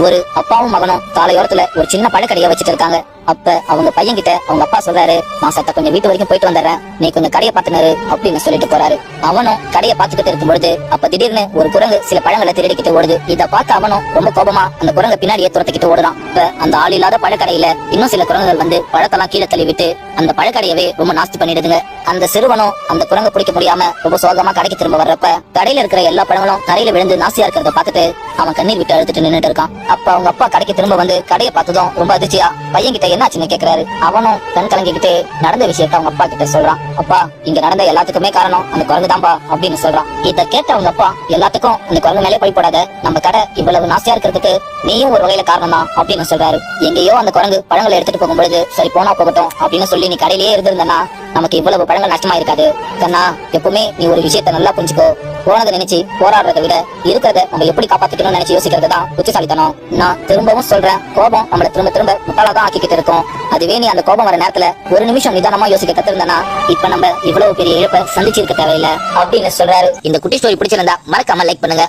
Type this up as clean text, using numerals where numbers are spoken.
ஒரு அப்பாவும் மகனும் சாலையோரத்துல ஒரு சின்ன பழக்கடையை வச்சுட்டு இருக்காங்க. அப்ப அவங்க பையன் கிட்ட அவங்க அப்பா சொல்றாரு, நான் சத்த கொஞ்சம் வீட்டு வரைக்கும் போயிட்டு வந்துடுறேன், நீ கொஞ்சம் கடையை பாத்துனாரு அப்படின்னு சொல்லிட்டு போறாரு. அவனும் கடையை பாத்துக்கிட்டு இருக்கும் பொழுது அப்ப திடீர்னு ஒரு குரங்கு சில பழங்களை திருடிக்கிட்டு ஓடுது. இத பார்த்து அவனும் ரொம்ப கோபமா அந்த குரங்க பின்னாடியே துரத்திக்கிட்டு ஓடுறான். இப்ப அந்த ஆள் இல்லாத பழக்கடையில இன்னும் சில குரங்குகள் வந்து பழத்தெல்லாம் கீழே தள்ளி விட்டு அந்த பழக்கடையவே ரொம்ப நாஸ்தி பண்ணிடுதுங்க. அந்த சிறுவனும் அந்த குரங்க பிடிக்க முடியாம ரொம்ப சோகமா கடைக்கு திரும்ப வர்றப்ப கடையில இருக்கிற எல்லா பழங்களும் தரையில விழுந்து நாஸ்தியா இருக்கிறத பார்த்துட்டு அவன் கண்ணீர் விட்டு அழுத்துட்டு நின்னுட்டு இருக்கான். அப்ப அவங்க அப்பா கடைக்கு திரும்ப வந்து கடையை பார்த்ததும் ரொம்ப அதிர்ச்சியா பையன் கிட்ட என்னாச்சுன்னு கேக்குறாரு. அவனும் கண் கலங்கிக்கிட்டு நடந்த விஷயத்த அவங்க அப்பா கிட்ட சொல்றான். அப்பா, இங்க நடந்த எல்லாத்துக்குமே காரணம் அந்த குரங்கு தான்பா அப்படின்னு சொல்றான். இத கேட்ட அவங்க அப்பா, எல்லாத்துக்கும் அந்த குரங்கு மேலே போய் போடாத, நம்ம கடை இவ்வளவு நாஸ்தியா இருக்கிறதுக்கு நீயும் ஒரு வகையில காரணம் தான் அப்படின்னு சொல்றாரு. எங்கேயோ அந்த குரங்கு பழங்களை எடுத்துட்டு போகும்பொழுது சரி போனா போகட்டும் அப்படின்னு சொல்லி நீ கடையிலேயே இருந்திருந்தனா நமக்கு இவ்வளவு பழங்கள் நஷ்டமா இருக்காது. கண்ணா, எப்பவுமே நீ ஒரு விஷயத்த நல்லா புரிஞ்சுக்கோ. போனதை நினைச்சு போராடுறதை விட இருக்கிறத நம்ம எப்படி காப்பாத்திக்கணும்னு நினைச்சு யோசிக்கிறது தான் புத்திசாலித்தனம். நான் திரும்பவும் சொல்றேன், கோபம் நம்மள திரும்ப திரும்ப முட்டாளாதான் ஆக்கிக்கிட்டு இருக்கும். அதுவே நீ அந்த கோபம் வர நேரத்துல ஒரு நிமிஷம் நிதானமா யோசிக்க கத்திருந்தனா இப்ப நம்ம இவ்வளவு பெரிய இழப்பை சந்திச்சிருக்க தேவையில்லை அப்படின்னு சொல்றாரு. இந்த குட்டி ஸ்டோரி பிடிச்சிருந்தா மறக்காம லைக் பண்ணுங்க.